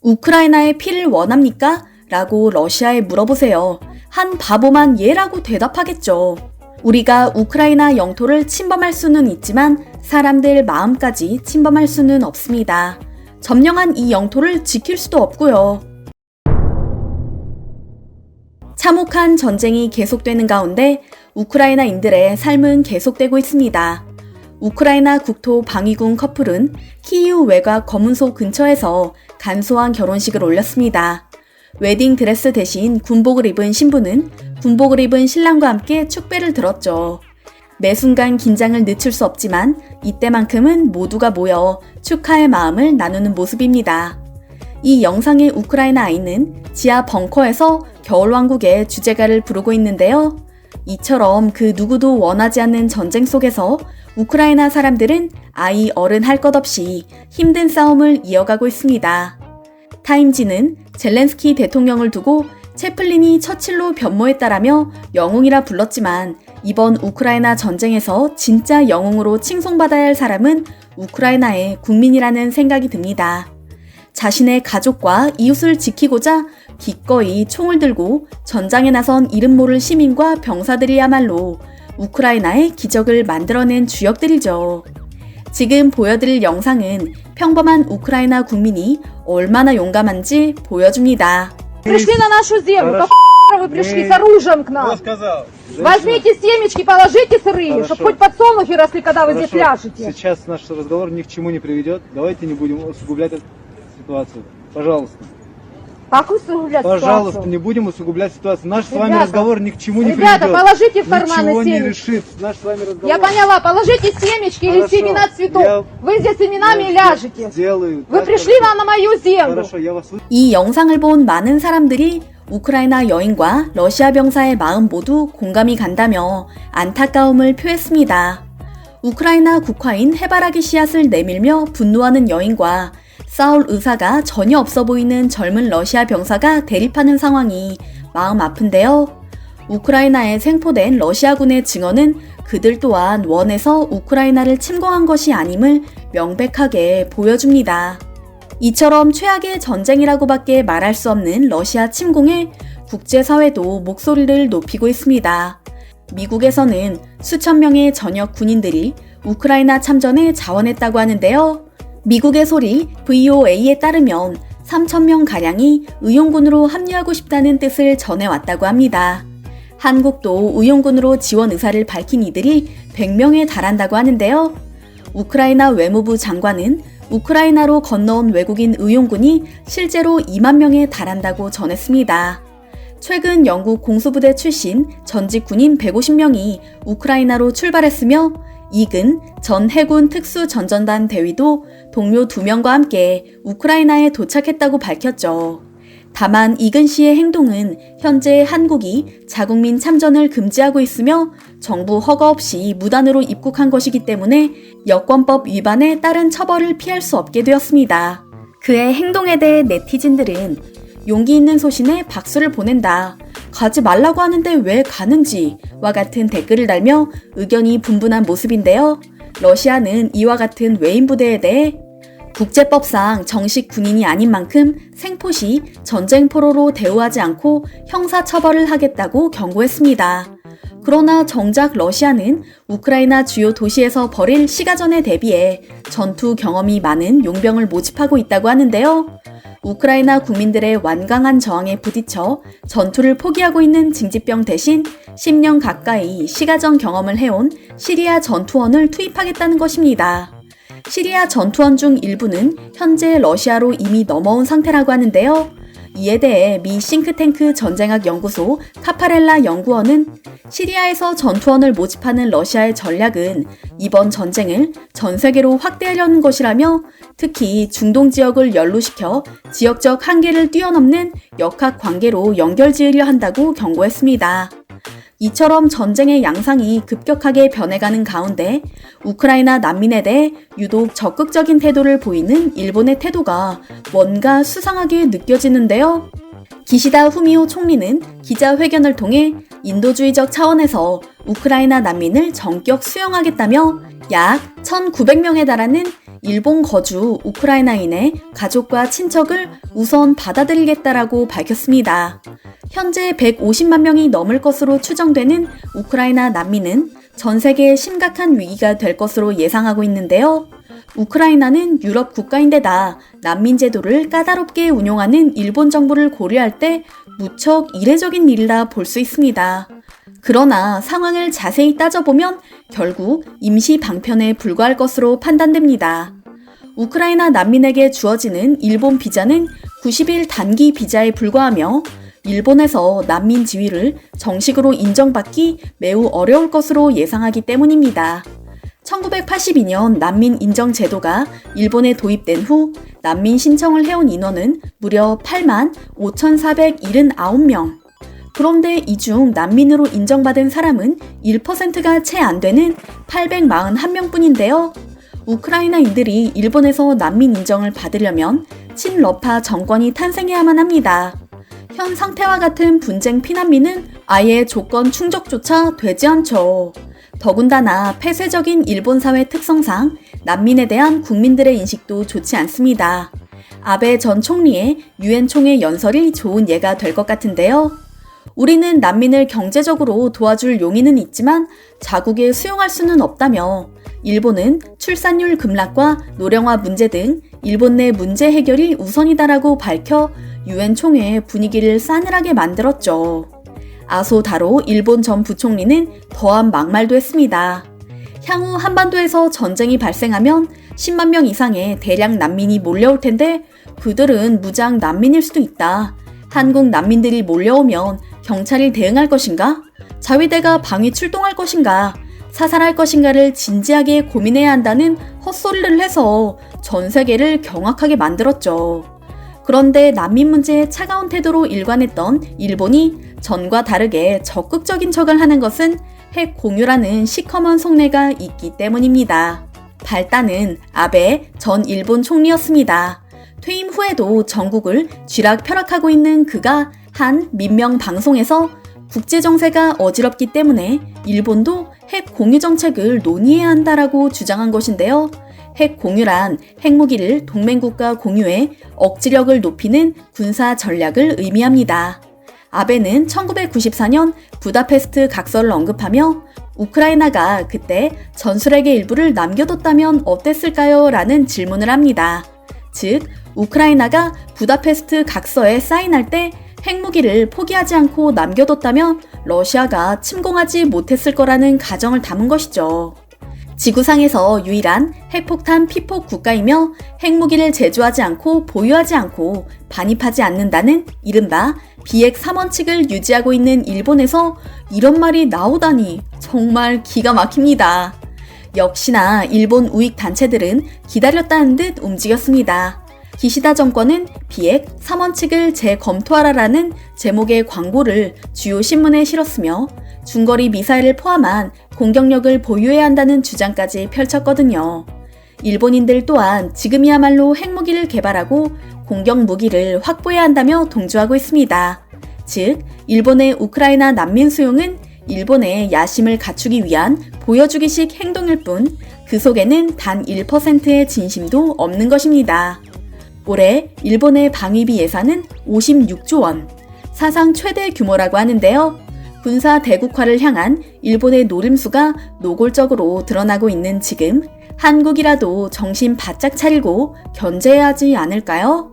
우크라이나의 피를 원합니까? 라고 러시아에 물어보세요. 한 바보만 예라고 대답하겠죠. 우리가 우크라이나 영토를 침범할 수는 있지만 사람들 마음까지 침범할 수는 없습니다. 점령한 이 영토를 지킬 수도 없고요. 참혹한 전쟁이 계속되는 가운데 우크라이나인들의 삶은 계속되고 있습니다. 우크라이나 국토 방위군 커플은 키이우 외곽 검은소 근처에서 간소한 결혼식을 올렸습니다. 웨딩드레스 대신 군복을 입은 신부는 군복을 입은 신랑과 함께 축배를 들었죠. 매 순간 긴장을 늦출 수 없지만 이때만큼은 모두가 모여 축하의 마음을 나누는 모습입니다. 이 영상의 우크라이나 아이는 지하 벙커에서 겨울왕국의 주제가를 부르고 있는데요. 이처럼 그 누구도 원하지 않는 전쟁 속에서 우크라이나 사람들은 아이 어른 할 것 없이 힘든 싸움을 이어가고 있습니다. 타임지는 젤렌스키 대통령을 두고 채플린이 처칠로 변모했다라며 영웅이라 불렀지만 이번 우크라이나 전쟁에서 진짜 영웅으로 칭송받아야 할 사람은 우크라이나의 국민이라는 생각이 듭니다. 자신의 가족과 이웃을 지키고자 기꺼이 총을 들고 전장에 나선 이름 모를 시민과 병사들이야말로 우크라이나의 기적을 만들어낸 주역들이죠. 지금 보여드릴 영상은 평범한 우크라이나 국민이 얼마나 용감한지 보여줍니다. Пришли на нашу землю, как вы пришли с оружием к нам. Возьмите семечки, положите сырые, чтобы хоть подсолнухи росли, когда вы здесь ляжете. Сейчас наш разговор ни к чему не приведет. Давайте не будем усугублять эту ситуацию. Пожалуйста. Как усугублять Пожалуйста, ситуацию? не будем усугублять ситуацию. Наш с вами Ребята, разговор ни к чему не ребята, приведет. положите в карманы Ничего не семечки. решит. Наш с вами разговор. Я поняла, положите семечки или Хорошо. семена цветов. Вы здесь семенами Я ляжете. сделаю. Вы Так, пришли хорошо. на мою землю. Хорошо, я вас слышу. 이 영상을 본 많은 사람들이 우크라이나 여인과 러시아 병사의 마음 모두 공감이 간다며 안타까움을 표했습니다. 우크라이나 국화인 해바라기 씨앗을 내밀며 분노하는 여인과 싸울 의사가 전혀 없어 보이는 젊은 러시아 병사가 대립하는 상황이 마음 아픈데요. 우크라이나에 생포된 러시아군의 증언은 그들 또한 원해서 우크라이나를 침공한 것이 아님을 명백하게 보여줍니다. 이처럼 최악의 전쟁이라고밖에 말할 수 없는 러시아 침공에 국제사회도 목소리를 높이고 있습니다. 미국에서는 수천 명의 전역 군인들이 우크라이나 참전에 자원했다고 하는데요. 미국의 소리 VOA에 따르면 3,000명가량이 의용군으로 합류하고 싶다는 뜻을 전해왔다고 합니다. 한국도 의용군으로 지원 의사를 밝힌 이들이 100명에 달한다고 하는데요. 우크라이나 외무부 장관은 우크라이나로 건너온 외국인 의용군이 실제로 2만 명에 달한다고 전했습니다. 최근 영국 공수부대 출신 전직 군인 150명이 우크라이나로 출발했으며 이근 전 해군 특수전전단 대위도 동료 2명과 함께 우크라이나에 도착했다고 밝혔죠. 다만 이근 씨의 행동은 현재 한국이 자국민 참전을 금지하고 있으며 정부 허가 없이 무단으로 입국한 것이기 때문에 여권법 위반에 따른 처벌을 피할 수 없게 되었습니다. 그의 행동에 대해 네티즌들은 용기 있는 소신에 박수를 보낸다. 가지 말라고 하는데 왜 가는지?와 같은 댓글을 달며 의견이 분분한 모습인데요. 러시아는 이와 같은 외인 부대에 대해 국제법상 정식 군인이 아닌 만큼 생포 시 전쟁 포로로 대우하지 않고 형사처벌을 하겠다고 경고했습니다. 그러나 정작 러시아는 우크라이나 주요 도시에서 벌일 시가전에 대비해 전투 경험이 많은 용병을 모집하고 있다고 하는데요. 우크라이나 국민들의 완강한 저항에 부딪혀 전투를 포기하고 있는 징집병 대신 10년 가까이 시가전 경험을 해온 시리아 전투원을 투입하겠다는 것입니다. 시리아 전투원 중 일부는 현재 러시아로 이미 넘어온 상태라고 하는데요. 이에 대해 미 싱크탱크 전쟁학 연구소 카파렐라 연구원은 시리아에서 전투원을 모집하는 러시아의 전략은 이번 전쟁을 전 세계로 확대하려는 것이라며 특히 중동 지역을 연루시켜 지역적 한계를 뛰어넘는 역학 관계로 연결지으려 한다고 경고했습니다. 이처럼 전쟁의 양상이 급격하게 변해가는 가운데 우크라이나 난민에 대해 유독 적극적인 태도를 보이는 일본의 태도가 뭔가 수상하게 느껴지는데요. 기시다 후미오 총리는 기자회견을 통해 인도주의적 차원에서 우크라이나 난민을 전격 수용하겠다며 약 1,900명에 달하는 일본 거주 우크라이나인의 가족과 친척을 우선 받아들이겠다라고 밝혔습니다. 현재 150만 명이 넘을 것으로 추정되는 우크라이나 난민은 전 세계에 심각한 위기가 될 것으로 예상하고 있는데요. 우크라이나는 유럽 국가인데다 난민 제도를 까다롭게 운용하는 일본 정부를 고려할 때 무척 이례적인 일이라 볼 수 있습니다. 그러나 상황을 자세히 따져보면 결국 임시 방편에 불과할 것으로 판단됩니다. 우크라이나 난민에게 주어지는 일본 비자는 90일 단기 비자에 불과하며 일본에서 난민 지위를 정식으로 인정받기 매우 어려울 것으로 예상하기 때문입니다. 1982년 난민 인정 제도가 일본에 도입된 후 난민 신청을 해온 인원은 무려 8만 5,479명. 그런데 이 중 난민으로 인정받은 사람은 1%가 채 안 되는 841명뿐인데요. 우크라이나인들이 일본에서 난민 인정을 받으려면 친러파 정권이 탄생해야만 합니다. 현 상태와 같은 분쟁 피난민은 아예 조건 충족조차 되지 않죠. 더군다나 폐쇄적인 일본 사회 특성상 난민에 대한 국민들의 인식도 좋지 않습니다. 아베 전 총리의 유엔 총회 연설이 좋은 예가 될 것 같은데요. 우리는 난민을 경제적으로 도와줄 용의는 있지만 자국에 수용할 수는 없다며 일본은 출산율 급락과 노령화 문제 등 일본 내 문제 해결이 우선이다라고 밝혀 유엔 총회의 분위기를 싸늘하게 만들었죠. 아소다로 일본 전 부총리는 더한 막말도 했습니다. 향후 한반도에서 전쟁이 발생하면 10만 명 이상의 대량 난민이 몰려올 텐데 그들은 무장 난민일 수도 있다. 한국 난민들이 몰려오면 경찰이 대응할 것인가? 자위대가 방위 출동할 것인가? 사살할 것인가를 진지하게 고민해야 한다는 헛소리를 해서 전 세계를 경악하게 만들었죠. 그런데 난민 문제에 차가운 태도로 일관했던 일본이 전과 다르게 적극적인 척을 하는 것은 핵 공유라는 시커먼 속내가 있기 때문입니다. 발단은 아베 전 일본 총리였습니다. 퇴임 후에도 전국을 쥐락펴락하고 있는 그가 한 민명 방송에서 국제정세가 어지럽기 때문에 일본도 핵 공유 정책을 논의해야 한다라고 주장한 것인데요. 핵 공유란 핵무기를 동맹국가 공유해 억지력을 높이는 군사 전략을 의미합니다. 아베는 1994년 부다페스트 각서를 언급하며 우크라이나가 그때 전술핵의 일부를 남겨뒀다면 어땠을까요? 라는 질문을 합니다. 즉, 우크라이나가 부다페스트 각서에 사인할 때 핵무기를 포기하지 않고 남겨뒀다면 러시아가 침공하지 못했을 거라는 가정을 담은 것이죠. 지구상에서 유일한 핵폭탄 피폭 국가이며 핵무기를 제조하지 않고 보유하지 않고 반입하지 않는다는 이른바 비핵 3원칙을 유지하고 있는 일본에서 이런 말이 나오다니 정말 기가 막힙니다. 역시나 일본 우익 단체들은 기다렸다는 듯 움직였습니다. 기시다 정권은 비핵 3원칙을 재검토하라라는 제목의 광고를 주요 신문에 실었으며 중거리 미사일을 포함한 공격력을 보유해야 한다는 주장까지 펼쳤거든요. 일본인들 또한 지금이야말로 핵무기를 개발하고 공격 무기를 확보해야 한다며 동조하고 있습니다. 즉, 일본의 우크라이나 난민 수용은 일본의 야심을 갖추기 위한 보여주기식 행동일 뿐 그 속에는 단 1%의 진심도 없는 것입니다. 올해 일본의 방위비 예산은 56조 원, 사상 최대 규모라고 하는데요. 군사 대국화를 향한 일본의 노림수가 노골적으로 드러나고 있는 지금 한국이라도 정신 바짝 차리고 견제해야 하지 않을까요?